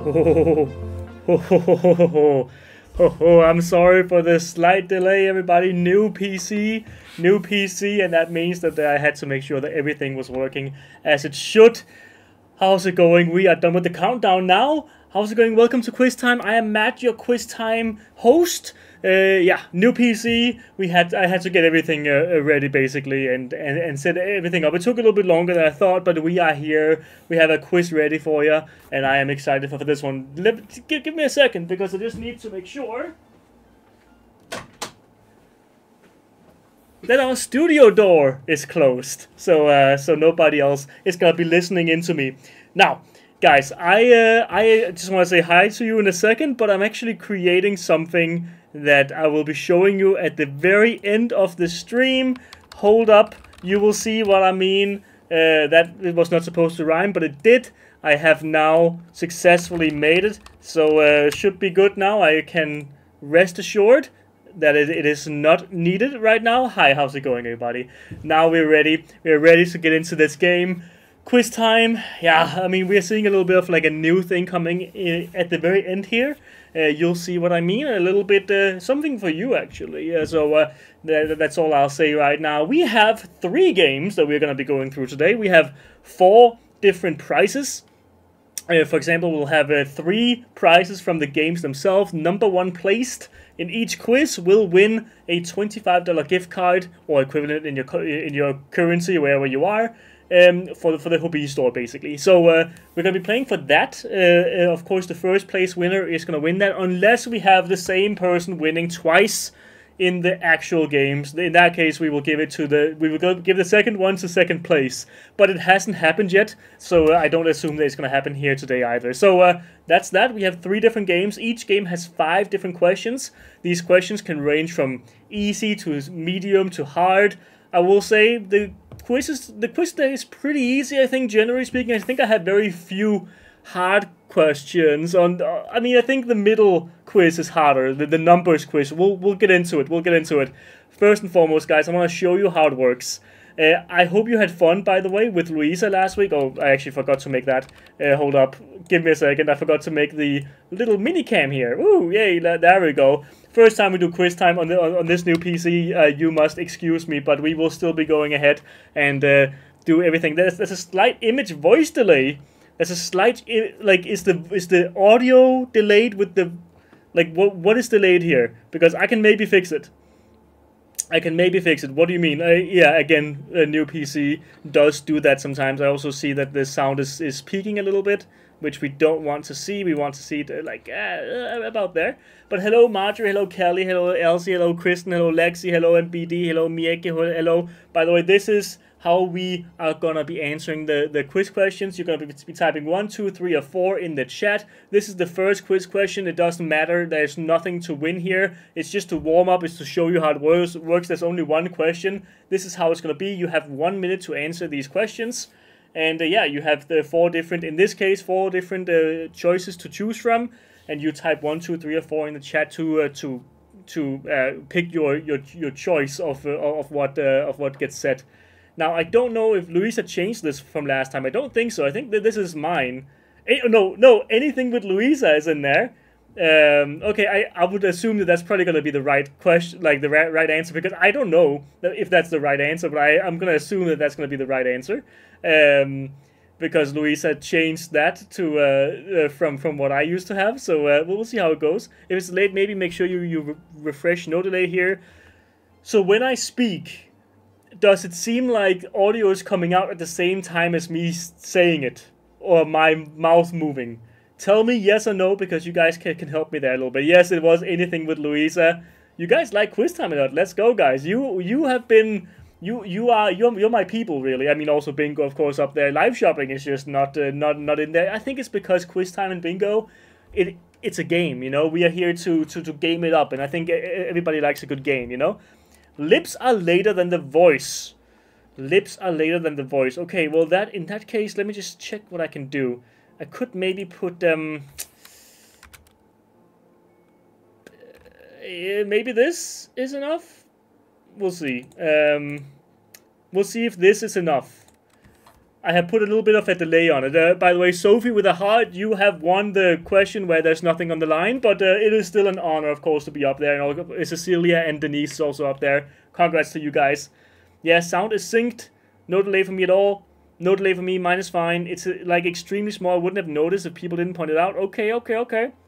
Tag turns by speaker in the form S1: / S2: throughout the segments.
S1: Oh, I'm sorry for the slight delay, everybody. New PC, and that means that I had to make sure that everything was working as it should. How's it going? We are done with the countdown now. How's it going? Welcome to Quiztime. I am Matt, your Quiztime host. Yeah, new PC. I had to get everything ready basically and set everything up. It took a little bit longer than I thought, but we are here. We have a quiz ready for you, and I am excited for this one. Give me a second because I just need to make sure that our studio door is closed, so nobody else is gonna be listening into me. Now, guys, I just want to say hi to you in a second, but I'm actually creating something that I will be showing you at the very end of the stream. Hold up, you will see what I mean. That it was not supposed to rhyme, but it did. I have now successfully made it, so should be good now. I can rest assured that it is not needed right now. Hi, how's it going, everybody? Now we're ready. We're ready to get into this game. Quiz time. Yeah, I mean, we're seeing a little bit of like a new thing coming at the very end here. You'll see what I mean. A little bit something for you, actually. That's all I'll say right now. We have 3 games that we're going to be going through today. We have 4 different prizes. For example, we'll have 3 prizes from the games themselves. Number 1 placed in each quiz will win a $25 gift card or equivalent in your currency wherever you are, for the Hobbii store basically. So we're gonna be playing for that. Of course, the first place winner is gonna win that, unless we have the same person winning twice in the actual games. In that case, we will give it to give the second one to second place, but it hasn't happened yet, so I don't assume that it's going to happen here today either. So that's that. We have 3 different games. Each game has 5 different questions. These questions can range from easy to medium to hard. I will say the quiz today is pretty easy, I think, generally speaking. I think I have very few hard questions on. I mean, I think the middle quiz is harder. The numbers quiz. We'll get into it. We'll get into it. First and foremost, guys, I want to show you how it works. I hope you had fun, by the way, with Louisa last week. Oh, I actually forgot to make that. Hold up. Give me a second. I forgot to make the little mini cam here. Ooh, yay! There we go. First time we do quiz time on this new PC. You must excuse me, but we will still be going ahead and do everything. There's a slight image voice delay. There's a slight, like, is the audio delayed with the, like, what is delayed here? Because I can maybe fix it. What do you mean? Yeah, again, a new PC does do that sometimes. I also see that the sound is peaking a little bit, which we don't want to see. We want to see it, like, about there. But hello, Marjorie. Hello, Kelly. Hello, Elsie. Hello, Kristen. Hello, Lexi. Hello, MBD. Hello, Mieke. Hello. By the way, this is how we are gonna be answering the quiz questions. You're gonna be typing 1, 2, 3, or 4 in the chat. This is the first quiz question. It doesn't matter. There's nothing to win here. It's just to warm up. It's to show you how it works. There's only 1 question. This is how it's gonna be. You have 1 minute to answer these questions. And yeah, you have the 4 different, in this case, 4 different choices to choose from. And you type 1, 2, 3, or 4 in the chat to pick your choice of what gets set. Now, I don't know if Louisa changed this from last time. I don't think so. I think that this is mine. No, anything with Louisa is in there. Okay, I would assume that that's probably going to be the right question, like the right answer, because I don't know if that's the right answer, but I'm going to assume that that's going to be the right answer. Because Louisa changed that to from what I used to have. So we'll see how it goes. If it's late, maybe make sure you refresh. No delay here. So when I speak, does it seem like audio is coming out at the same time as me saying it, or my mouth moving? Tell me yes or no, because you guys can help me there a little bit. Yes, it was anything with Louisa. You guys like quiz time a lot. Let's go, guys. You have been you're my people, really. I mean, also Bingo, of course, up there. Live shopping is just not in there. I think it's because quiz time and Bingo, it's a game. You know, we are here to game it up, and I think everybody likes a good game. You know. Lips are later than the voice. Lips are later than the voice. Okay, well, in that case, let me just check what I can do. I could maybe put maybe this is enough. We'll see. We'll see if this is enough. I have put a little bit of a delay on it. By the way, Sophie with a heart, you have won the question where there's nothing on the line, but it is still an honor, of course, to be up there. And Cecilia and Denise is also up there. Congrats to you guys. Yeah, sound is synced. No delay for me at all. No delay for me. Mine is fine. It's like extremely small. I wouldn't have noticed if people didn't point it out. Okay.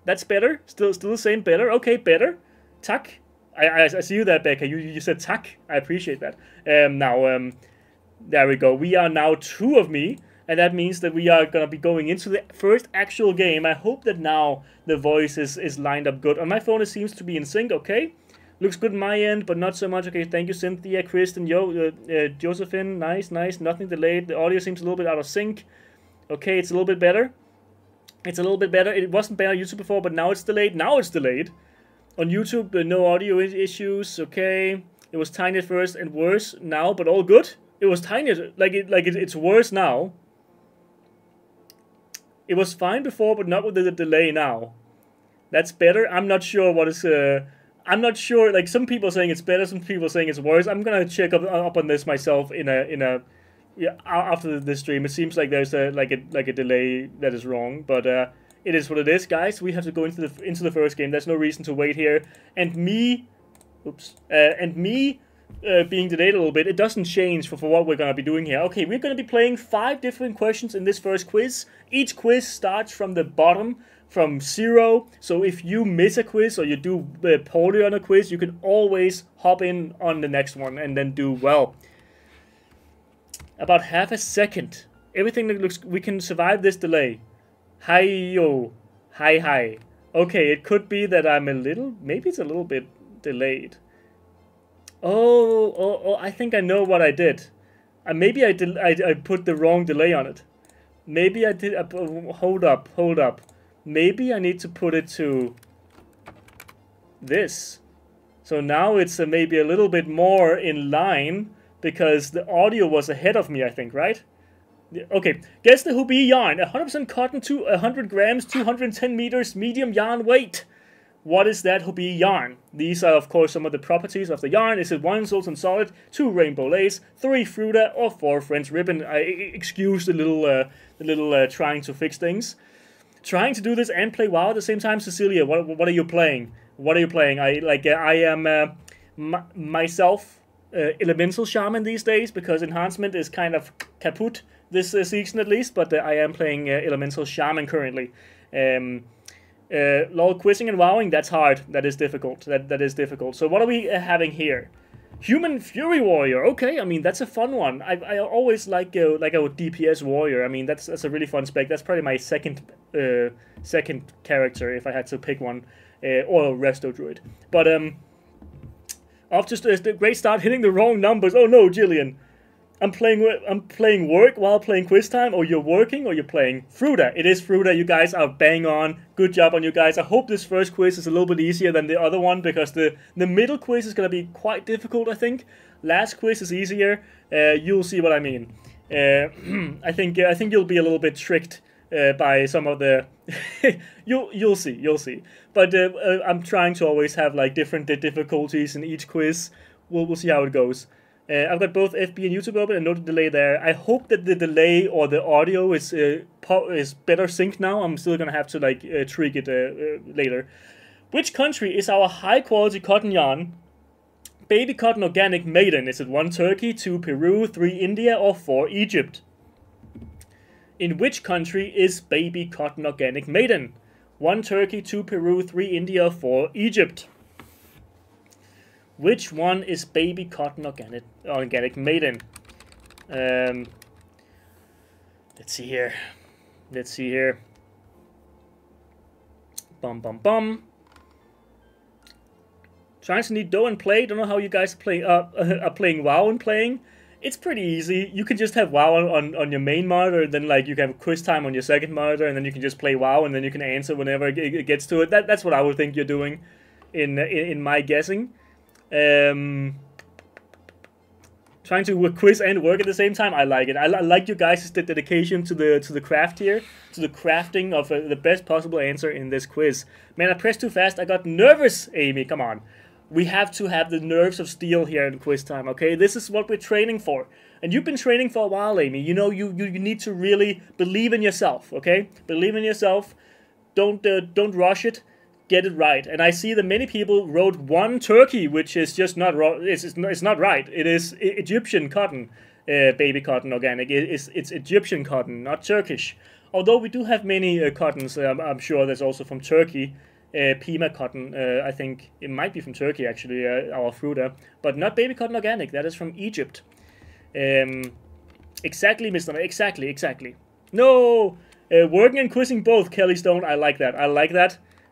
S1: That's better. Still the same. Better. Okay, better. Tak. I see you there, Becca. You said tak. I appreciate that. There we go. We are now 2 of me, and that means that we are going to be going into the first actual game. I hope that now the voice is lined up good. On my phone, it seems to be in sync, okay? Looks good on my end, but not so much. Okay, thank you, Cynthia, Kristen, Josephine. Nice. Nothing delayed. The audio seems a little bit out of sync. Okay, it's a little bit better. It wasn't better on YouTube before, but now it's delayed. On YouTube, no audio issues. Okay. It was tiny at first and worse now, but all good. It was tiny, it's worse now. It was fine before, but not with the delay now. That's better. I'm not sure what is. I'm not sure. Like, some people are saying it's better, some people are saying it's worse. I'm gonna check up on this myself after the stream. It seems like there's a delay that is wrong, but it is what it is, guys. We have to go into the first game. There's no reason to wait here. And me, being delayed a little bit, it doesn't change for what we're going to be doing here. Okay, we're going to be playing 5 different questions in this first quiz. Each quiz starts from the bottom, from 0. So if you miss a quiz or you do poorly on a quiz, you can always hop in on the next one and then do well. About half a second. Everything that looks... We can survive this delay. Hi-yo. Hi. Okay, it could be that I'm a little... Maybe it's a little bit delayed. Oh, I think I know what I did. Maybe I put the wrong delay on it. Maybe I did... hold up. Maybe I need to put it to this. So now it's maybe a little bit more in line because the audio was ahead of me, I think, right? Okay, guess the Hobbii yarn. 100% cotton, 100 grams, 210 meters, medium yarn weight. What is that Hobbii yarn? These are, of course, some of the properties of the yarn. Is it 1 Sultan solid, 2 rainbow lace, 3 fruta, or 4 French ribbon? I excuse the little trying to fix things. Trying to do this and play WoW at the same time. Cecilia, what are you playing? I am myself elemental shaman these days because enhancement is kind of kaput this season at least. But I am playing elemental shaman currently. LOL, quizzing and wowing, that's hard. That is difficult. That is difficult. So what are we having here? Human Fury Warrior. Okay, I mean, that's a fun one. I always like a DPS warrior. I mean, that's a really fun spec. That's probably my second character if I had to pick one, or Resto Druid. But off just a great start, hitting the wrong numbers. Oh no, Jillian. I'm playing work while playing quiz time, or you're working, or you're playing Fruta. It is Fruta. You guys are bang on. Good job on you guys. I hope this first quiz is a little bit easier than the other one, because the middle quiz is going to be quite difficult, I think. Last quiz is easier. You'll see what I mean. I think you'll be a little bit tricked by some of the... you'll see. But I'm trying to always have like different difficulties in each quiz. We'll see how it goes. I've got both FB and YouTube open and no delay there. I hope that the delay or the audio is better synced now. I'm still gonna have to like tweak it later. Which country is our high quality cotton yarn? Baby cotton organic maiden. Is it 1 Turkey, 2 Peru, 3 India, or 4 Egypt? In which country is baby cotton organic maiden? 1 Turkey, 2 Peru, 3 India, 4 Egypt. Which one is baby cotton organic maiden? Let's see here. Bum. Trying to need dough and play. Don't know how you guys are playing WoW and playing. It's pretty easy. You can just have WoW on your main monitor, and then like you can have quiz time on your second monitor, and then you can just play WoW, and then you can answer whenever it gets to it. That's what I would think you're doing, in my guessing. Trying to quiz and work at the same time. I like it. I like you guys' dedication to the craft here, to the crafting of the best possible answer in this quiz. Man, I pressed too fast. I got nervous, Amy. Come on. We have to have the nerves of steel here in quiz time, okay? This is what we're training for. And you've been training for a while, Amy. You know, you need to really believe in yourself, okay? Believe in yourself. Don't rush it. Get it right. And I see that many people wrote one turkey, which is just not it's not right. It is Egyptian cotton, baby cotton organic. It's Egyptian cotton, not Turkish. Although we do have many cottons, I'm sure there's also from Turkey. Pima cotton, I think it might be from Turkey actually, our fruiter, but not baby cotton organic. That is from Egypt. Exactly, Mr. Exactly. No, working and quizzing both. Kelly Stone, I like that.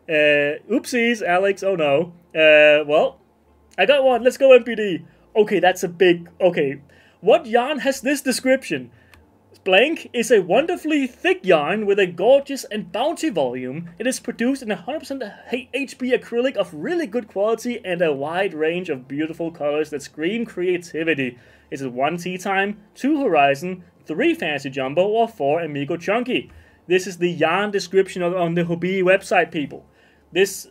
S1: Oopsies, Alex. Oh no. Well, I got one. Let's go, MPD. Okay, that's a big. Okay, what yarn has this description? Blank is a wonderfully thick yarn with a gorgeous and bouncy volume. It is produced in 100% HB acrylic of really good quality and a wide range of beautiful colors that scream creativity. Is it 1 tea time, 2 horizon, 3 fancy jumbo, or 4 amigo chunky? This is the yarn description on the Hobbii website, people. This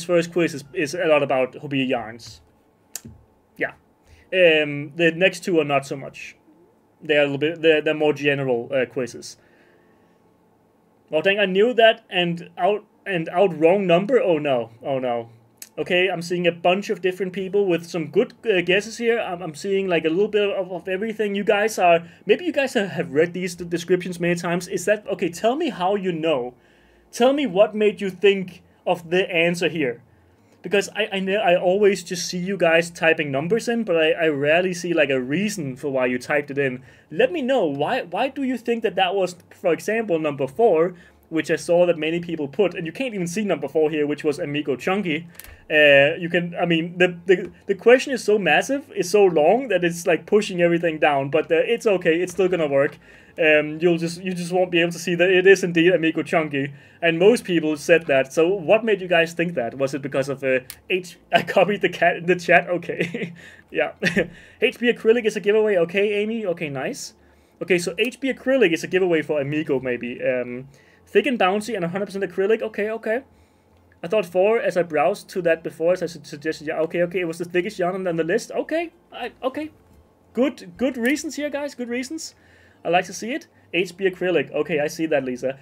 S1: first quiz is a lot about Hobbii yarns. Yeah. The next two are not so much. They're a little bit. They're more general quizzes. Oh dang! I knew that and out wrong number. Oh no! Okay, I'm seeing a bunch of different people with some good guesses here. I'm seeing like a little bit of everything. You guys have read these descriptions many times. Is that okay? Tell me how you know. Tell me what made you think of the answer here. Because I always just see you guys typing numbers in, but I rarely see like a reason for why you typed it in. Let me know, why do you think that was, for example, number 4, which I saw that many people put, and you can't even see number 4 here, which was Amigo Chunky. The question is so massive, it's so long, that it's like pushing everything down, but it's okay, it's still gonna work. You just won't be able to see that it is indeed Amigo Chunky, and most people said that. So what made you guys think that? Was it because of I copied the cat in the chat? Okay, yeah. HB acrylic is a giveaway. Okay, Amy. Okay, nice. Okay, so HB acrylic is a giveaway for Amigo maybe. Thick and bouncy and 100% acrylic. Okay. I thought 4 as I browsed to that before, as I suggested. Yeah, okay. It was the thickest yarn on the list. Okay, okay. Good reasons here, guys. Good reasons. I like to see it. HB acrylic. Okay, I see that, Lisa.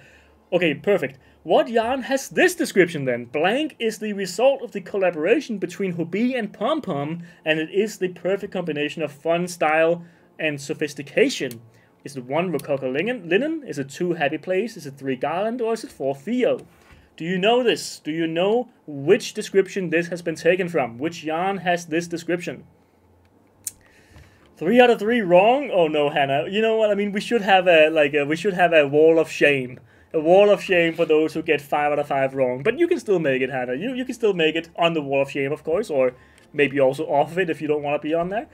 S1: Okay, perfect. What yarn has this description then? Blank is the result of the collaboration between Hobbii and Pom Pom, and it is the perfect combination of fun, style, and sophistication. Is it 1 Rococo linen? Is it 2 Happy Place? Is it 3 Garland? Or is it 4 Theo? Do you know this? Do you know which description this has been taken from? Which yarn has this description? 3 out of 3 wrong? Oh no, Hannah. You know what? I mean, we should have a wall of shame. A wall of shame for those who get 5 out of 5 wrong. But you can still make it, Hannah. You can still make it on the wall of shame, of course, or maybe also off of it if you don't want to be on there.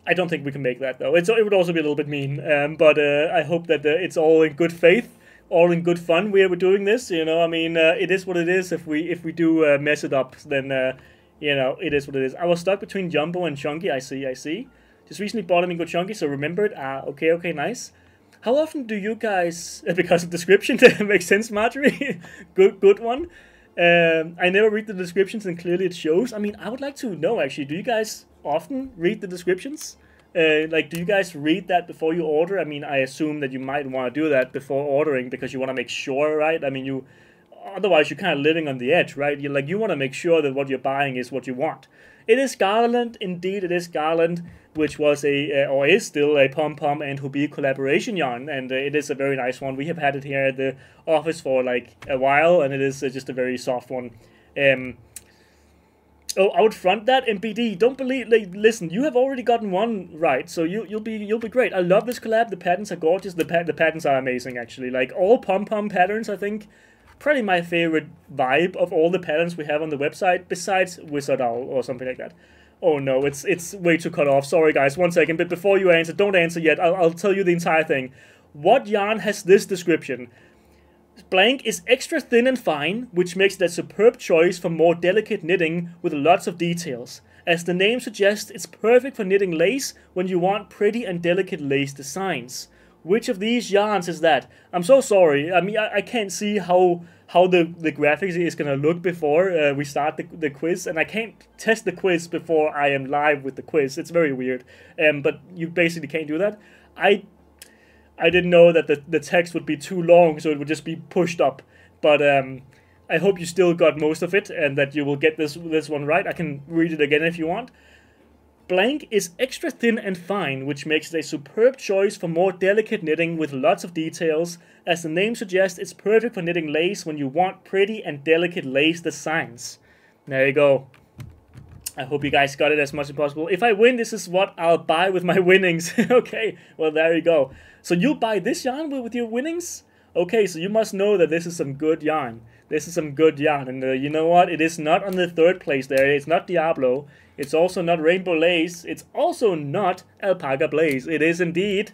S1: I don't think we can make that though. It would also be a little bit mean. But I hope that it's all in good faith, all in good fun. We're doing this. You know, I mean, it is what it is. If we do mess it up, then. You know, it is what it is. I was stuck between Jumbo and Chunky. I see. Just recently bought Amigo Chunky, so remembered. Okay, nice. How often do you guys, because of description, that makes sense, Marjorie? good one. I never read the descriptions, and clearly it shows. I mean, I would like to know, actually, do you guys often read the descriptions? Do you guys read that before you order? I mean, I assume that you might want to do that before ordering, because you want to make sure, right? I mean, otherwise, you're kind of living on the edge, right? You want to make sure that what you're buying is what you want. It is Garland, indeed. It is Garland, which was or is still a Pom Pom and Hobbii collaboration yarn, and it is a very nice one. We have had it here at the office for like a while, and it is just a very soft one. Out front that MPD. Don't believe. Listen, you have already gotten one right, so you'll be great. I love this collab. The patterns are gorgeous. The patterns are amazing, actually. Like all Pom Pom patterns, I think. Probably my favorite vibe of all the patterns we have on the website, besides Wizard Owl or something like that. Oh no, it's way too cut off. Sorry guys, 1 second. But before you answer, don't answer yet. I'll tell you the entire thing. What yarn has this description? Blank is extra thin and fine, which makes it a superb choice for more delicate knitting with lots of details. As the name suggests, it's perfect for knitting lace when you want pretty and delicate lace designs. Which of these yarns is that? I'm so sorry. I mean, I can't see how the graphics is gonna look before we start the quiz, and I can't test the quiz before I am live with the quiz. It's very weird. But you basically can't do that. I didn't know that the text would be too long, so it would just be pushed up. But I hope you still got most of it, and that you will get this one right. I can read it again if you want. Blank is extra thin and fine, which makes it a superb choice for more delicate knitting with lots of details. As the name suggests, it's perfect for knitting lace when you want pretty and delicate lace designs. There you go. I hope you guys got it as much as possible. If I win, this is what I'll buy with my winnings. Okay, well, there you go. So you'll buy this yarn with your winnings? Okay, so you must know that this is some good yarn. This is some good yarn. And you know what? It is not on the third place there. It's not Diablo. It's also not Rainbow Lace. It's also not Alpaca Blaze. It is indeed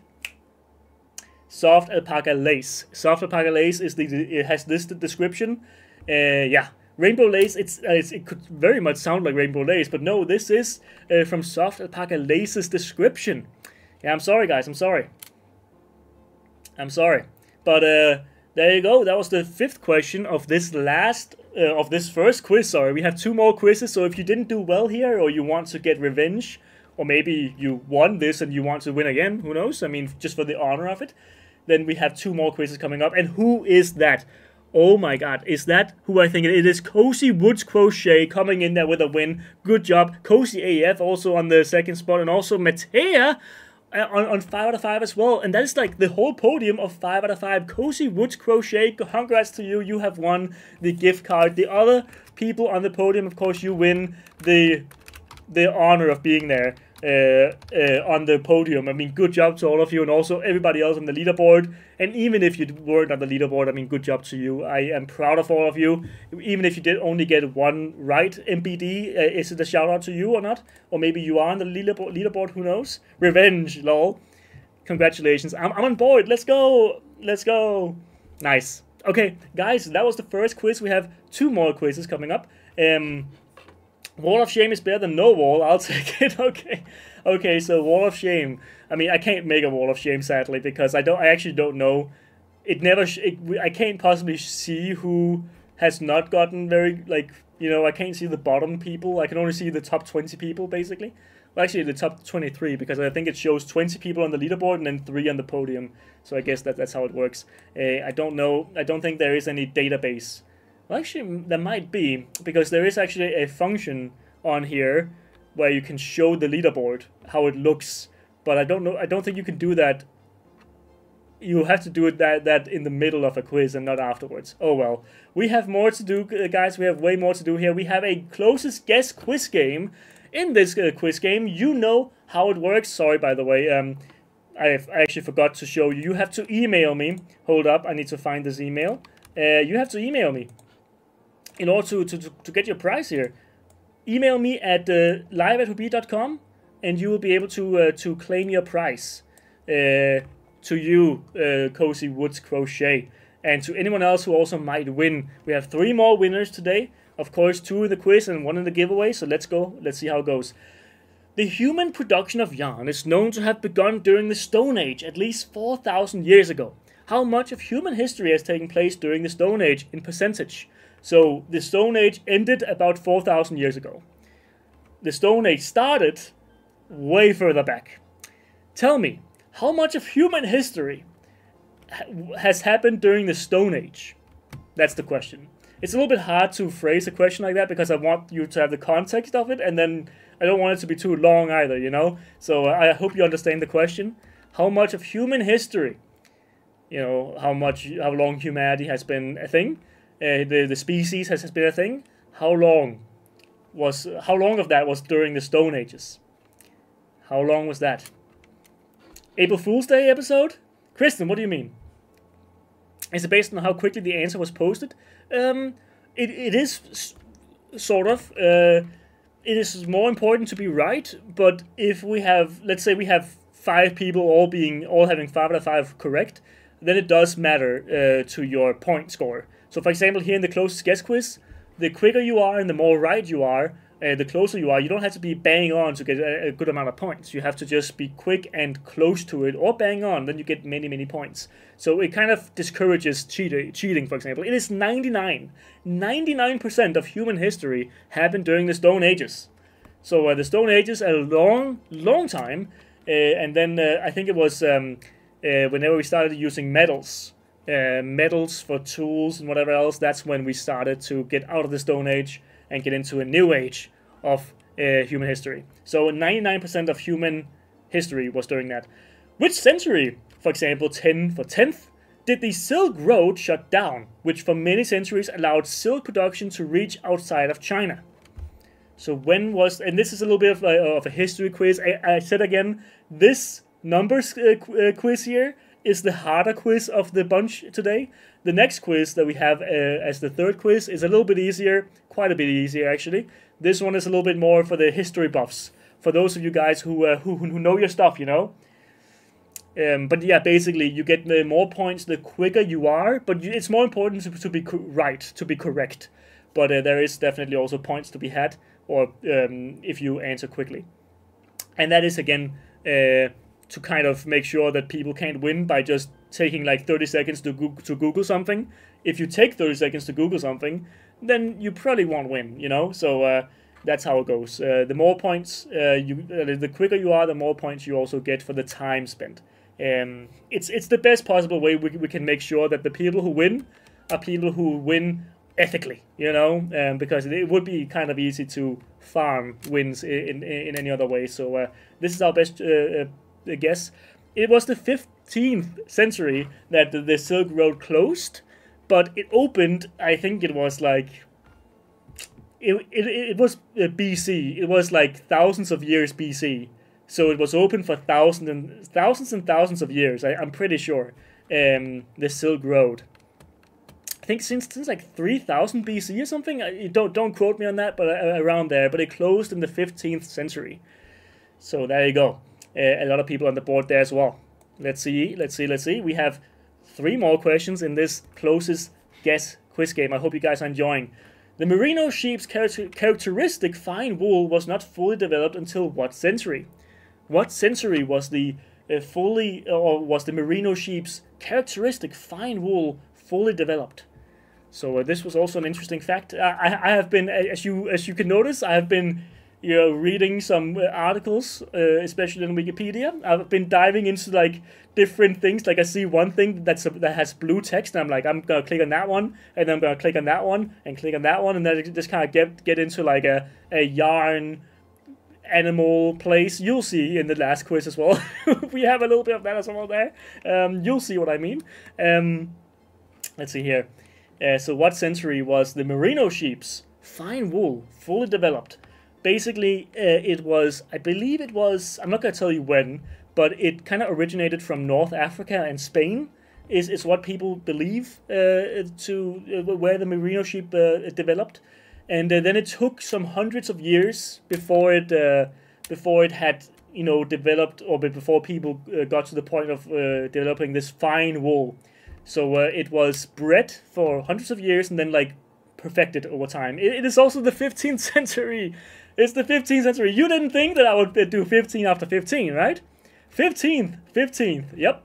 S1: Soft Alpaca Lace. Soft Alpaca Lace is it has this description. Yeah, Rainbow Lace. It could very much sound like Rainbow Lace, but no, this is from Soft Alpaca Lace's description. Yeah, I'm sorry, guys. I'm sorry. I'm sorry, but there you go. That was the 5th question of this first quiz. Sorry, we have 2 more quizzes. So if you didn't do well here, or you want to get revenge, or maybe you won this and you want to win again, who knows? I mean, just for the honor of it, then we have 2 more quizzes coming up. And who is that? Oh my God, is that who I think it is? Cozy Woods Crochet coming in there with a win. Good job, Cozy AF also on the 2nd spot, and also Matea on 5 out of 5 as well, and that is like the whole podium of 5 out of 5. Cozy Woods Crochet, congrats to you. You have won the gift card. The other people on the podium, of course, you win the honor of being there on the podium. I mean, good job to all of you, and also everybody else on the leaderboard. And even if you weren't on the leaderboard, I mean, good job to you. I am proud of all of you. Even if you did only get 1 right, MBD, is it a shout out to you or not? Or maybe you are on the leaderboard, who knows? Revenge, lol. Congratulations. I'm on board. Let's go. Let's go. Nice. Okay, guys, that was the first quiz. We have 2 more quizzes coming up. Wall of Shame is better than no wall. I'll take it. Okay. So Wall of Shame. I mean, I can't make a Wall of Shame, sadly, because I actually don't know. I can't possibly see who has not gotten very, like, you know, I can't see the bottom people. I can only see the top 20 people, basically. Well, actually, the top 23, because I think it shows 20 people on the leaderboard and then 3 on the podium. So I guess that's how it works. I don't know. I don't think there is any database. Well, actually, there might be, because there is actually a function on here where you can show the leaderboard, how it looks. But I don't know. I don't think you can do that. You have to do it that in the middle of a quiz and not afterwards. Oh well. We have more to do, guys. We have way more to do here. We have a closest guess quiz game. In this quiz game, you know how it works. Sorry, by the way. I actually forgot to show you. You have to email me. Hold up. I need to find this email. You have to email me in order to get your prize here. Email me at live@hobbii.com, and you will be able to claim your prize. To you, Cozy Woods Crochet, and to anyone else who also might win. We have 3 more winners today. Of course, 2 in the quiz and 1 in the giveaway. So let's go. Let's see how it goes. The human production of yarn is known to have begun during the Stone Age, at least 4,000 years ago. How much of human history has taken place during the Stone Age in percentage? So the Stone Age ended about 4,000 years ago. The Stone Age started way further back. Tell me, how much of human history has happened during the Stone Age? That's the question. It's a little bit hard to phrase a question like that because I want you to have the context of it, and then I don't want it to be too long either, you know? So I hope you understand the question. How much of human history, you know, how long humanity has been a thing, the species has been a thing, how long of that was during the Stone Ages? How long was that? April Fool's Day episode? Kristen, what do you mean? Is it based on how quickly the answer was posted? It is sort of. It is more important to be right, but if we have, let's say we have 5 people all having 5 out of 5 correct, then it does matter to your point score. So for example, here in the closest guess quiz, the quicker you are and the more right you are, the closer you are, you don't have to be bang on to get a good amount of points. You have to just be quick and close to it, or bang on, then you get many, many points. So it kind of discourages cheating, for example. It is 99% of human history happened during the Stone Ages. So the Stone Ages, a long, long time, and then I think it was whenever we started using metals for tools and whatever else, that's when we started to get out of the Stone Age and get into a new age of human history. So 99% of human history was during that. Which century, for example, 10 for 10th, did the Silk Road shut down, which for many centuries allowed silk production to reach outside of China? So when was, and this is a little bit of a history quiz. I said again, this numbers quiz here is the harder quiz of the bunch today. The next quiz that we have as the third quiz is a little bit easier, quite a bit easier actually. This one is a little bit more for the history buffs, for those of you guys who know your stuff, you know. But yeah, basically you get more points the quicker you are, but it's more important to be right, to be correct. But there is definitely also points to be had, or if you answer quickly. And that is again to kind of make sure that people can't win by just taking like 30 seconds to Google something. If you take 30 seconds to Google something, then you probably won't win, you know. So that's how it goes. The more points the quicker you are, the more points you also get for the time spent. It's the best possible way we can make sure that the people who win are people who win ethically, you know, because it would be kind of easy to farm wins in any other way. So this is our best guess. It was the 15th century that the Silk Road closed, but it opened, I think it was like, it was BC. It was like thousands of years BC. So it was open for thousands and thousands of years, I'm pretty sure, the Silk Road. I think since like 3000 BC or something. Don't quote me on that, but around there. But it closed in the 15th century. So there you go. A lot of people on the board there as well. Let's see. We have 3 more questions in this closest guess quiz game. I hope you guys are enjoying. The merino sheep's characteristic fine wool was not fully developed until what century? What century was the merino sheep's characteristic fine wool fully developed? So this was also an interesting fact. I have been, as you can notice, I have been reading some articles, especially on Wikipedia. I've been diving into like different things. Like I see one thing that has blue text, and I'm like, I'm gonna click on that one, and then I'm gonna click on that one, and click on that one, and then I just kind of get into like a yarn animal place. You'll see in the last quiz as well. We have a little bit of that as well there. You'll see what I mean. Let's see here. So what century was the merino sheep's fine wool fully developed? Basically, it was, I believe it was, I'm not going to tell you when, but it kind of originated from North Africa and Spain, is what people believe where the merino sheep developed. And then it took some hundreds of years before it had developed, or before people got to the point of developing this fine wool. So it was bred for hundreds of years and then like perfected over time. It is also the 15th century. It's the 15th century. You didn't think that I would do 15 after 15, right? 15th. Yep.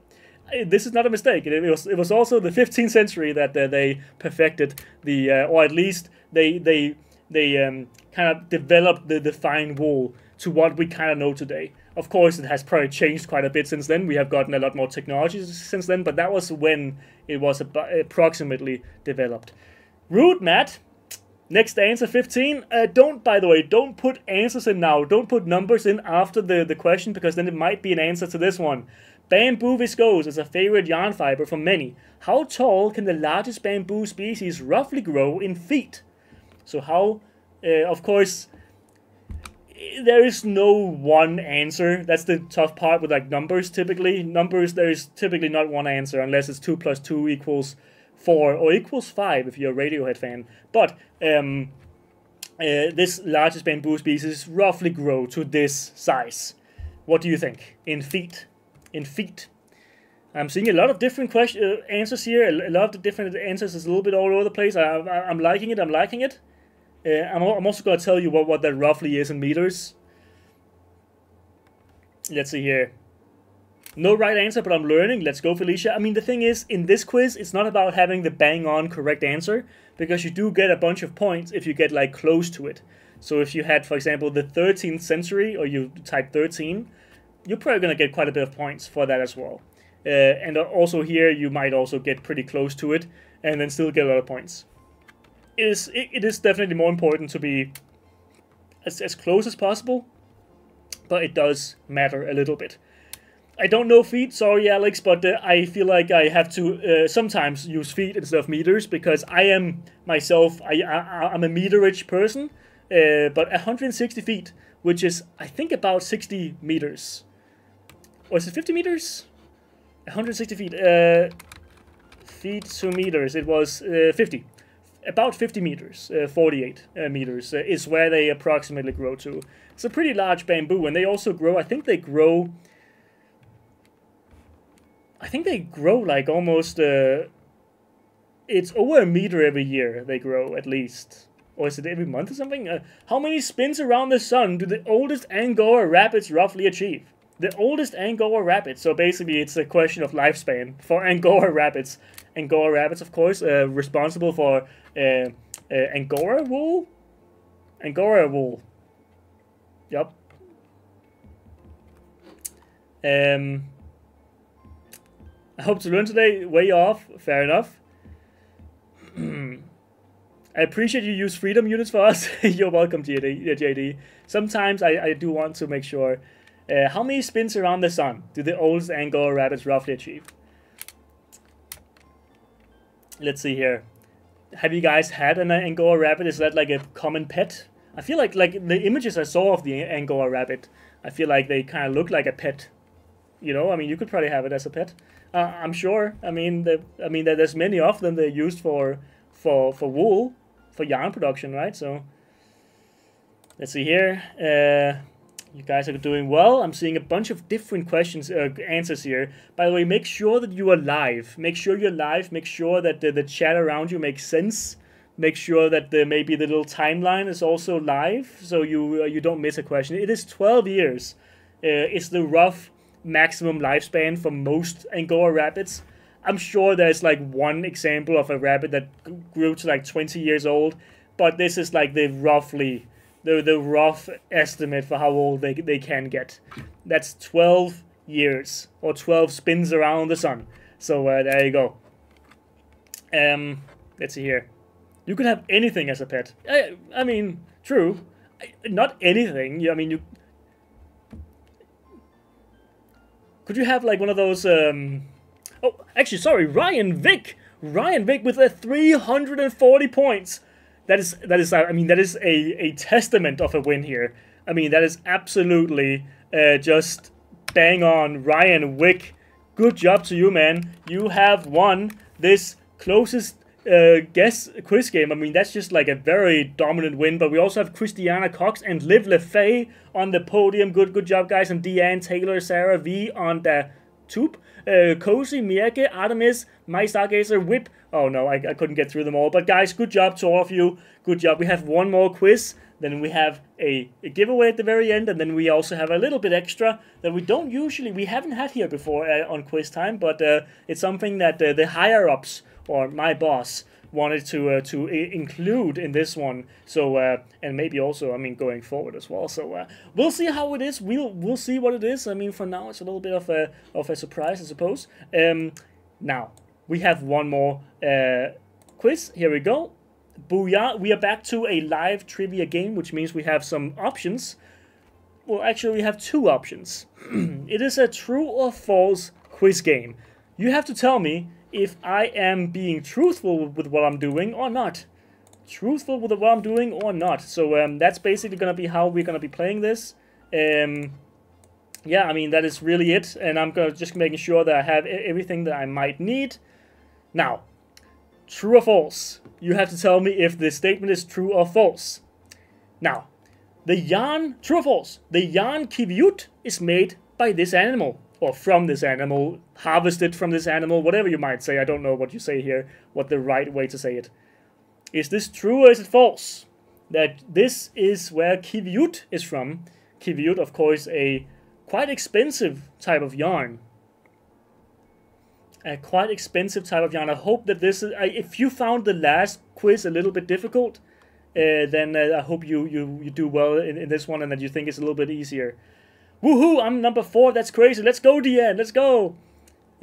S1: This is not a mistake. It was also the 15th century that they perfected the, or at least they kind of developed the fine wool to what we kind of know today. Of course, it has probably changed quite a bit since then. We have gotten a lot more technology since then, but that was when it was approximately developed. Rude, Matt. Next answer, 15. By the way, don't put answers in now. Don't put numbers in after the question, because then it might be an answer to this one. Bamboo viscose is a favorite yarn fiber for many. How tall can the largest bamboo species roughly grow in feet? So how, of course, there is no one answer. That's the tough part with like numbers typically. Numbers, there is typically not one answer unless it's 2 + 2 = 4 or equals 5 if you're a Radiohead fan. But this largest bamboo species roughly grow to this size. What do you think? In feet? I'm seeing a lot of different answers here. A lot of the different answers is a little bit all over the place. I'm liking it. I'm also going to tell you what that roughly is in meters. Let's see here. No right answer, but I'm learning. Let's go, Felicia. I mean, the thing is, in this quiz, it's not about having the bang-on correct answer, because you do get a bunch of points if you get, like, close to it. So if you had, for example, the 13th century, or you type 13, you're probably going to get quite a bit of points for that as well. And also here, you might also get pretty close to it, and then still get a lot of points. It is definitely more important to be as close as possible, but it does matter a little bit. I don't know feet, sorry Alex, but I feel like I have to sometimes use feet instead of meters, because I am myself, I'm a meterage person, but 160 feet, which is, I think, about 60 meters. Or is it 50 meters? 160 feet. Feet to meters, it was 50. About 50 meters, 48 meters is where they approximately grow to. It's a pretty large bamboo, and they also grow, I think they grow like almost, it's over a meter every year they grow, at least. Or is it every month or something? How many spins around the sun do the oldest Angora rabbits roughly achieve? The oldest Angora rabbit. So basically it's a question of lifespan for Angora rabbits. Angora rabbits, of course, responsible for Angora wool? Angora wool. Yup. I hope to learn today. Way off. Fair enough. I appreciate you use freedom units for us. You're welcome, JD. Sometimes I do want to make sure. How many spins around the sun do the oldest Angora rabbits roughly achieve? Let's see here. Have you guys had an Angora rabbit? Is that like a common pet? I feel like the images I saw of the Angora rabbit, I feel like they kind of look like a pet. You know, I mean, you could probably have it as a pet. I'm sure. I mean, there's many of them. They're used for wool, for yarn production, right? So let's see here. You guys are doing well. I'm seeing a bunch of different questions, answers here. By the way, make sure that you are live. Make sure you're live. Make sure that the chat around you makes sense. Make sure that maybe the little timeline is also live, so you don't miss a question. It is 12 years. It's the rough maximum lifespan for most Angora rabbits. I'm sure there's like one example of a rabbit that grew to like 20 years old, but this is like the rough estimate for how old they can get. That's 12 years, or 12 spins around the sun. So there you go. Let's see here. You could have anything as a pet. I mean, true. Not anything. I mean, you... Could you have like one of those... Oh, actually, sorry, Ryan Vick! Ryan Vick with 340 points. That is a testament of a win here. I mean, that is absolutely just bang on. Ryan Vick, good job to you, man. You have won this closest guess quiz game. I mean, that's just like a very dominant win. But we also have Christiana Cox and Liv LeFay on the podium. Good job, guys. And Deanne Taylor, Sarah V on the tube. Cozy, Mieke, Artemis, My Stargazer, Whip. Oh no, I couldn't get through them all. But guys, good job to all of you. Good job. We have one more quiz. Then we have a giveaway at the very end. And then we also have a little bit extra that we haven't had here before on quiz time. But it's something that the higher-ups, or my boss, wanted to include in this one. So and maybe also, I mean, going forward as well. So we'll see how it is. We'll see what it is. I mean, for now it's a little bit of a surprise, I suppose. Now we have one more quiz. Here we go. Booyah! We are back to a live trivia game, which means we have some options. Well, actually, we have two options. It is a true or false quiz game. You have to tell me if I am being truthful with what I'm doing or not. Truthful with what I'm doing or not. So that's basically going to be how we're going to be playing this. Yeah, I mean, that is really it. And I'm just making sure that I have everything that I might need. Now, true or false? You have to tell me if the statement is true or false. Now, the yarn, true or false? The yarn kiviut is made by this animal. Or from this animal, harvested from this animal, whatever you might say. I don't know what you say here, what the right way to say it. Is this true or is it false? that this is where Kiviut is from. Kiviut, of course, a quite expensive type of yarn. A quite expensive type of yarn. I hope that this is... if you found the last quiz a little bit difficult, then I hope you do well in this one and that you think it's a little bit easier. Woohoo! I'm number 4. That's crazy. Let's go, Deanne. Let's go.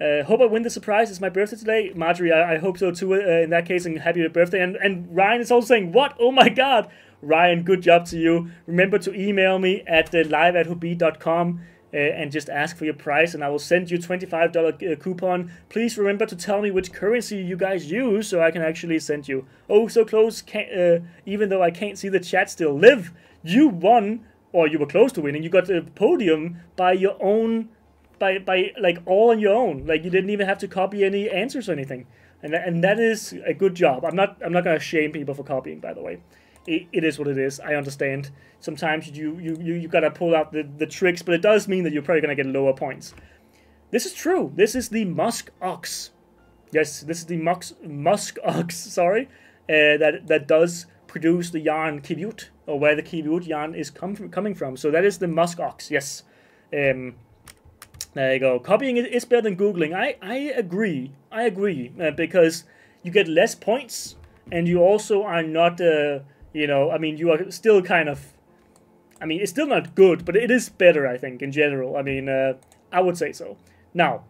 S1: Hope I win the surprise. It's my birthday today. Marjorie, I hope so too in that case, and happy birthday. And Ryan is also saying, what? Oh my god. Ryan, good job to you. Remember to email me at live@hobbii.com and just ask for your price, and I will send you $25 coupon. Please remember to tell me which currency you guys use so I can actually send you. Oh, so close, even though I can't see the chat still. Liv, you won, or you were close to winning. You got the podium by your own... By like all on your own, like you didn't even have to copy any answers or anything, and that is a good job. I'm not gonna shame people for copying, by the way. It is what it is. I understand. Sometimes you gotta pull out the tricks, but it does mean that you're probably gonna get lower points. This is true. This is the musk ox. Yes, this is the musk ox. Sorry, that does produce the yarn Kiviut, or where the Kiviut yarn is coming from. So that is the musk ox. Yes. There you go. Copying is better than Googling. I agree. I agree. Because you get less points, and you also are not, you know, I mean, you are still kind of, I mean, it's still not good, but it is better, I think, in general. I mean, I would say so. Now,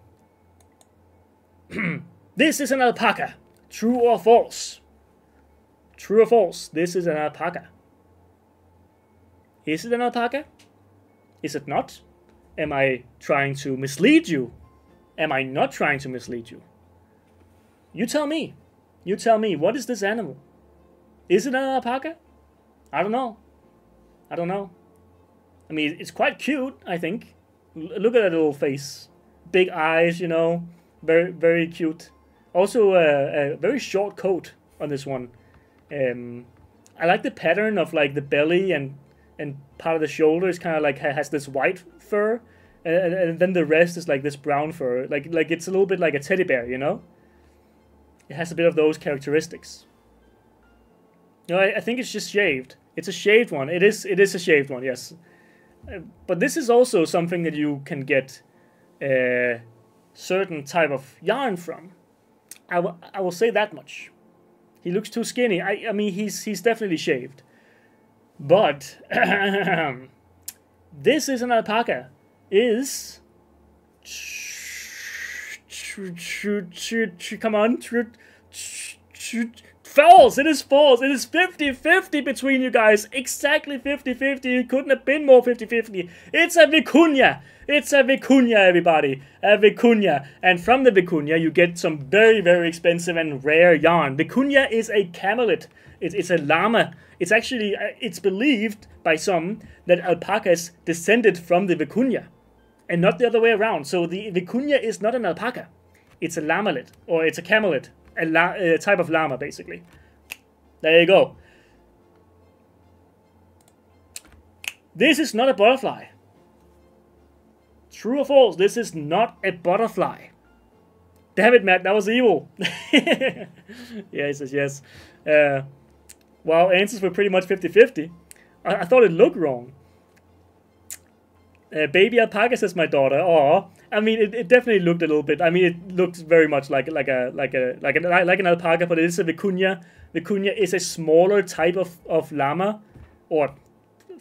S1: this is an alpaca. True or false? True or false? This is an alpaca. Is it an alpaca? Is it not? Am I trying to mislead you? Am I not trying to mislead you? You tell me. You tell me. What is this animal? Is it an alpaca? I don't know. I don't know. I mean, it's quite cute, I think. Look at that little face. Big eyes, you know. Very, very cute. Also, a very short coat on this one. I like the pattern of, like, the belly and part of the shoulder is kind of like has this white fur, and then the rest is like this brown fur, like it's a little bit like a teddy bear, you know. It has a bit of those characteristics. You know, I think it's just shaved. It's a shaved one. It is a shaved one, yes. But this is also something that you can get a certain type of yarn from. I will say that much. He looks too skinny. I mean, he's definitely shaved. But this is an alpaca. Is come on, false. It is false. It is 50-50 between you guys. Exactly 50-50. It couldn't have been more 50-50. It's a vicuña. It's a vicuña, everybody. A vicuña. And from the vicuña, you get some very, very expensive and rare yarn. Vicuña is a camelet. It's a llama. It's actually, it's believed by some that alpacas descended from the vicuña and not the other way around. So the vicuña is not an alpaca. It's a llamalet, or it's a camelet, a type of llama, basically. There you go. This is not a butterfly. True or false? This is not a butterfly. Damn it, Matt, that was evil. Yeah, he says yes. Well, answers were pretty much 50-50. I thought it looked wrong. Baby alpaca, says my daughter. Aw, I mean, it definitely looked a little bit. I mean, it looks very much like an alpaca, but it is a vicuña. Vicuña is a smaller type of llama, or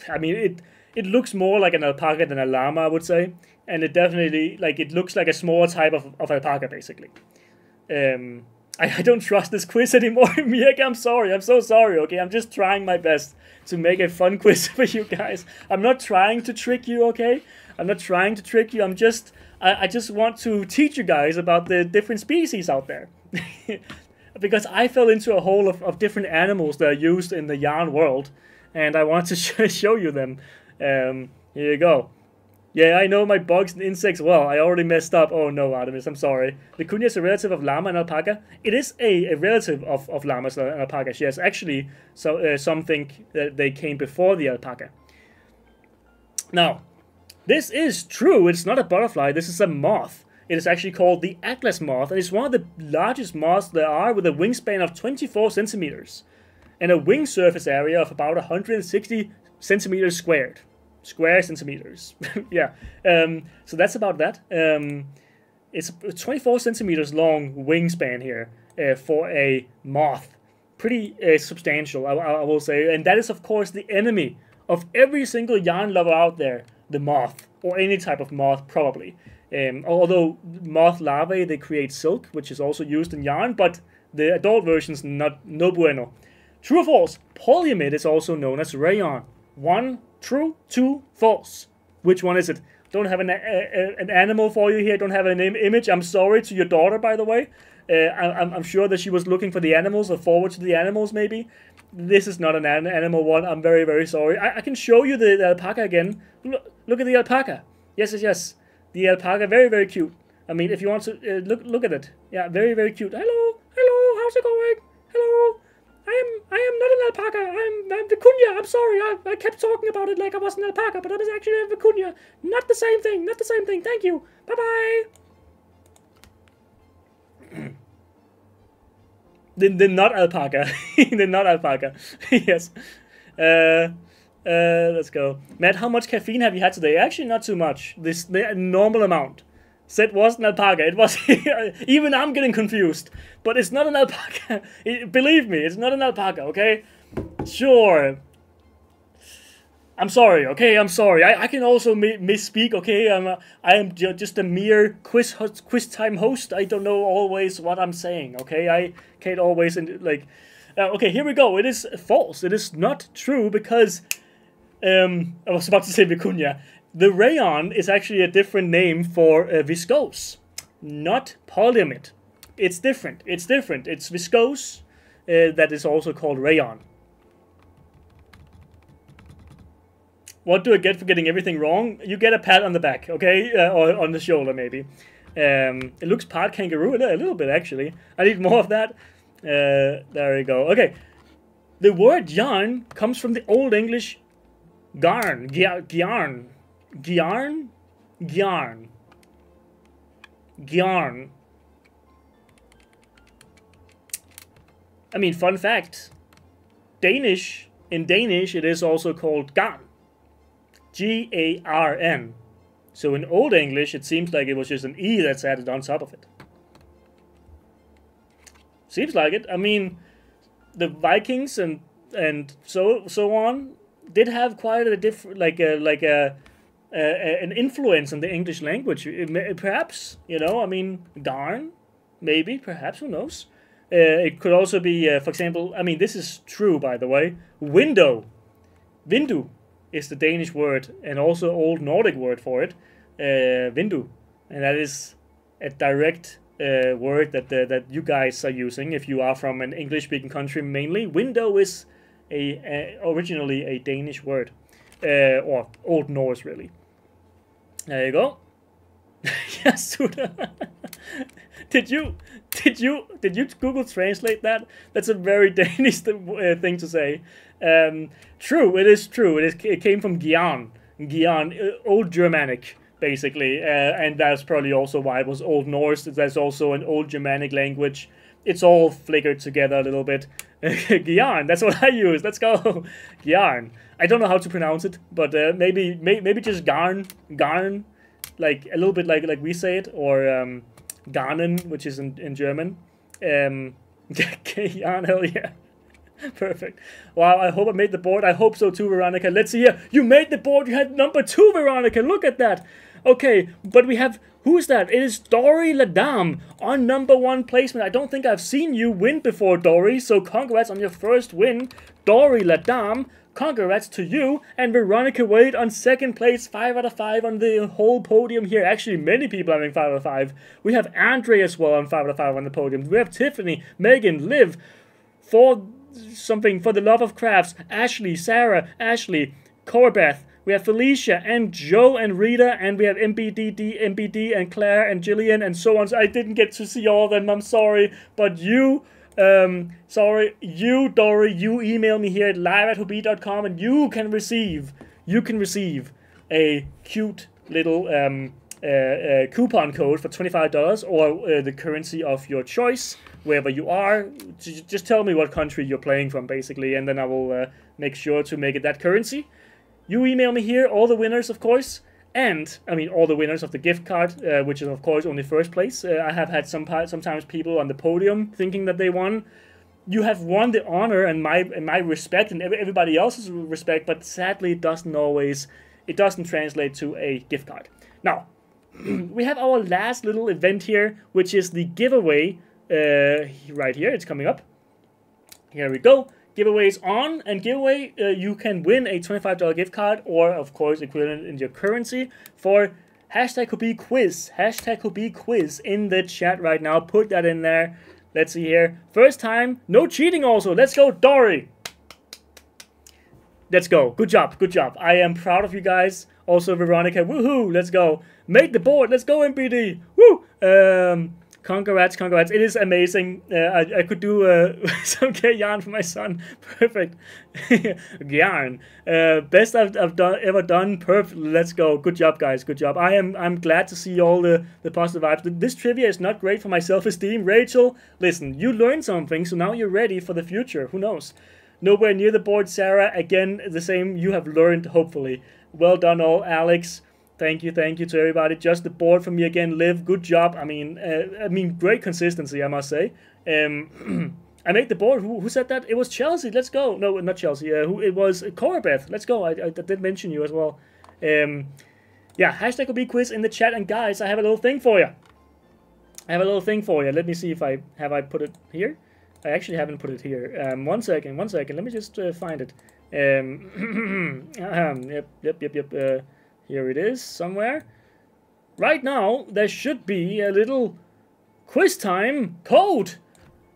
S1: I mean, it looks more like an alpaca than a llama, I would say, and it definitely it looks like a smaller type of alpaca, basically. I don't trust this quiz anymore, Miek. I'm sorry. I'm so sorry, okay? I'm just trying my best to make a fun quiz for you guys. I'm not trying to trick you, okay? I'm not trying to trick you. I just want to teach you guys about the different species out there. Because I fell into a hole of different animals that are used in the yarn world, and I want to show you them. Here you go. Yeah, I know my bugs and insects well. I already messed up. Oh no, Artemis, I'm sorry. Vicuña is a relative of llama and alpaca. It is a relative of llamas and alpacas. Yes, actually, so some think that they came before the alpaca. Now, this is true. It's not a butterfly. This is a moth. It is actually called the atlas moth, and it's one of the largest moths there are, with a wingspan of 24 centimeters. and a wing surface area of about 160 centimeters squared. Square centimeters. Yeah. So that's about that. It's a 24 centimeters long wingspan here for a moth. Pretty substantial, I will say. And that is, of course, the enemy of every single yarn lover out there. The moth, or any type of moth, probably. Although moth larvae, they create silk, which is also used in yarn, but the adult version's no bueno. True or false? Polyamide is also known as rayon. 1 true, 2 false. Which one is it? Don't have an animal for you here. Don't have an image. I'm sorry to your daughter, by the way. I'm sure that she was looking for the animals, or forward to the animals, maybe. This is not an animal one. I'm very, very sorry. I can show you the alpaca again. Look at the alpaca. Yes, yes, yes. The alpaca, very, very cute. I mean, if you want to look at it. Yeah, very, very cute. Hello, hello. How's it going? Hello. I am not an alpaca. I'm vicuña. I'm sorry. I kept talking about it like I was an alpaca, but I was actually a vicuña. Not the same thing. Not the same thing. Thank you. Bye bye. The not alpaca. The not alpaca. Yes. Let's go. Matt, how much caffeine have you had today? Actually, not too much. The normal amount. Said was an alpaca. It was. Even I'm getting confused. But it's not an alpaca. Believe me, it's not an alpaca. Okay. Sure. I'm sorry. Okay, I'm sorry. I can also misspeak. Okay. I am just a mere quiz time host. I don't know always what I'm saying. Okay. I can't always like. Okay, here we go. It is false. It is not true because. I was about to say vicuña. The rayon is actually a different name for viscose, not polyamide. It's different. It's different. It's viscose that is also called rayon. What do I get for getting everything wrong? You get a pat on the back, okay? Or on the shoulder, maybe. It looks part kangaroo, a little bit, actually. I need more of that. There we go. Okay. The word yarn comes from the Old English garn. Gjarn. Gjarn? Gjarn. Gjarn. I mean, fun fact. Danish, in Danish, it is also called garn. G-A-R-N. So in Old English, it seems like it was just an E that's added on top of it. Seems like it. I mean, the Vikings and so on did have quite a different, an influence on the English language. Perhaps, you know, I mean, darn, maybe, perhaps, who knows? It could also be, for example, I mean, this is true, by the way. Window. Vindu is the Danish word, and also Old Nordic word for it. Vindu. And that is a direct word that you guys are using if you are from an English-speaking country mainly. Window is originally a Danish word, or Old Norse, really. There you go. Yes, Did you Google Translate that? That's a very Danish thing to say. True, it is true. It came from Gjarn, Old Germanic, basically, and that's probably also why it was Old Norse. That's also an Old Germanic language. It's all flickered together a little bit. Gjarn, that's what I use. Let's go. Gjarn. I don't know how to pronounce it, but maybe just Garn, like a little bit like we say it, or Garnen, which is in German. Gjarn, hell yeah. Perfect. Wow, I hope I made the board. I hope so too, Veronica. Let's see here. You made the board. You had number 2, Veronica. Look at that. Okay, but we have... Who is that? It is Dory Ladam on number 1 placement. I don't think I've seen you win before, Dory, so congrats on your first win. Dory Ladam, congrats to you. And Veronica Wade on 2nd place, 5 out of 5 on the whole podium here. Actually, many people having 5 out of 5. We have Andre as well on 5 out of 5 on the podium. We have Tiffany, Megan, Liv, for the love of crafts, Ashley, Sarah, Ashley, Corbeth. We have Felicia and Joe and Rita, and we have MBD and Claire and Jillian and so on. So I didn't get to see all of them. I'm sorry, but you, Dory, you email me here at live@hobbii.com, and you can receive a cute little coupon code for $25 or the currency of your choice wherever you are. Just tell me what country you're playing from, basically, and then I will make sure to make it that currency. You email me here, all the winners, of course, and, I mean, all the winners of the gift card, which is, of course, only first place. I have had sometimes people on the podium thinking that they won. You have won the honor and my respect and everybody else's respect, but sadly, it doesn't translate to a gift card. Now, we have our last little event here, which is the giveaway right here. It's coming up. Here we go. Giveaway is on, and giveaway, you can win a $25 gift card, or, of course, equivalent in your currency, for hashtag Hobbii Quiz. Hashtag Hobbii Quiz in the chat right now. Put that in there. Let's see here. First time, no cheating also. Let's go, Dory. Let's go. Good job, good job. I am proud of you guys. Also, Veronica, woohoo, let's go. Made the board, let's go, MBD. Woo! Congrats. It is amazing. I could do some yarn for my son. Perfect. Yarn. Best I've ever done. Perfect. Let's go. Good job, guys. Good job. I'm glad to see all the positive vibes. This trivia is not great for my self-esteem. Rachel, listen, you learned something, so now you're ready for the future. Who knows? Nowhere near the board, Sarah. Again, the same. You have learned, hopefully. Well done, all. Alex. Thank you to everybody. Just the board for me again. Liv, good job. I mean, great consistency, I must say. I made the board. Who said that? It was Chelsea. Let's go. No, not Chelsea. It was Corabeth. Let's go. I did mention you as well. Yeah, hashtag Hobbii Quiz in the chat. And guys, I have a little thing for you. Let me see if I put it here. I actually haven't put it here. One second. Let me just find it. Yep. Here it is, somewhere. Right now, there should be a little Quiztime code.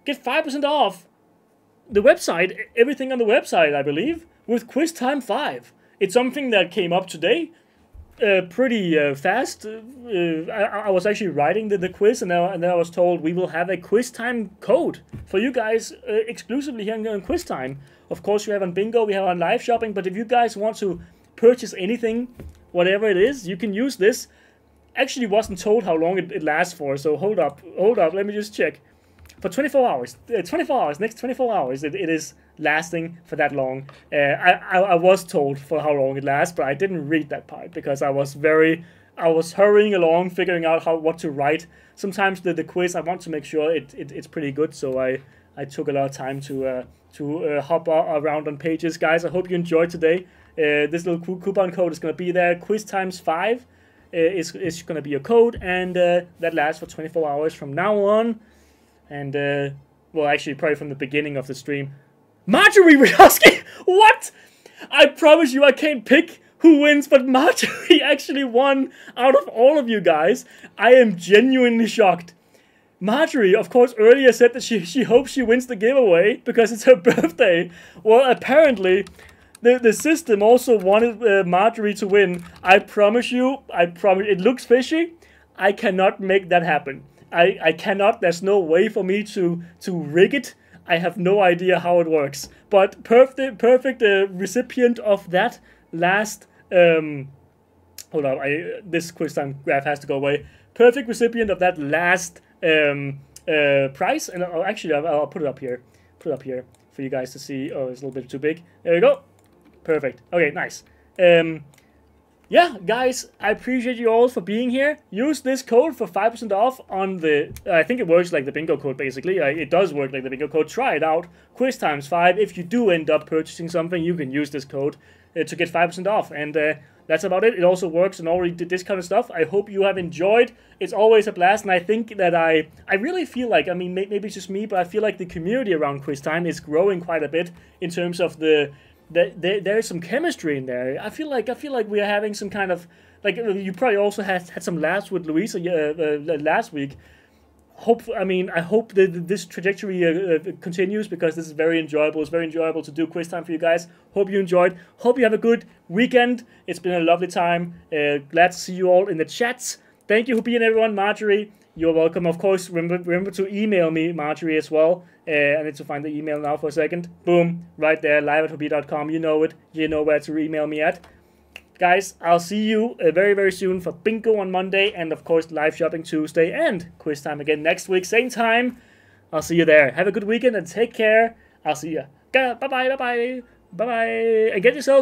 S1: Get 5% off the website, everything on the website, I believe, with Quiztime 5. It's something that came up today, pretty fast. I was actually writing the quiz, and then I was told we will have a Quiztime code for you guys exclusively here on Quiztime. Of course, you have on Bingo, we have on live shopping, but if you guys want to purchase anything, whatever it is, you can use this. Actually wasn't told how long it lasts for, so hold up, let me just check. For 24 hours, next 24 hours, it is lasting for that long. I was told for how long it lasts, but I didn't read that part because I was hurrying along, figuring out what to write. Sometimes the quiz, I want to make sure it's pretty good, so I took a lot of time to hop around on pages. Guys, I hope you enjoyed today. This little coupon code is going to be there. Quiz times 5 is going to be your code, and that lasts for 24 hours from now on. And, well, actually, probably from the beginning of the stream. Marjorie Rudowski! What? I promise you I can't pick who wins, but Marjorie actually won out of all of you guys. I am genuinely shocked. Marjorie, of course, earlier said that she hopes she wins the giveaway because it's her birthday. Well, apparently, the system also wanted Marjorie to win. I promise you, it looks fishy. I cannot make that happen. I cannot, there's no way for me to rig it. I have no idea how it works. But perfect recipient of that last, hold on, this Quiztime graph has to go away. Perfect recipient of that last prize, and actually I'll put it up here. Put it up here for you guys to see. Oh, it's a little bit too big. There we go. Perfect. Okay, nice. Yeah, guys, I appreciate you all for being here. Use this code for 5% off on the... I think it works like the bingo code, basically. It does work like the bingo code. Try it out. Quiz times 5. If you do end up purchasing something, you can use this code to get 5% off. And that's about it. It also works and already did this kind of stuff. I hope you have enjoyed. It's always a blast, and I think that I really feel like, I mean, maybe it's just me, but I feel like the community around Quiztime is growing quite a bit in terms of there's some chemistry in there. I feel like we are having some kind of, like, you probably also had some laughs with Louisa last week. I hope that this trajectory continues, because this is very enjoyable. It's very enjoyable to do quiz time for you guys. Hope you enjoyed. Hope you have a good weekend. It's been a lovely time. Glad to see you all in the chats. Thank you for being everyone. Marjorie, you're welcome. Of course, remember to email me, Marjorie, as well. I need to find the email now for a second. Boom, right there, live@hobbii.com. You know it. You know where to email me at. Guys, I'll see you very, very soon for Bingo on Monday, and of course live shopping Tuesday, and quiz time again next week, same time. I'll see you there. Have a good weekend and take care. I'll see you. Bye bye. Bye bye. Bye bye. And get yourself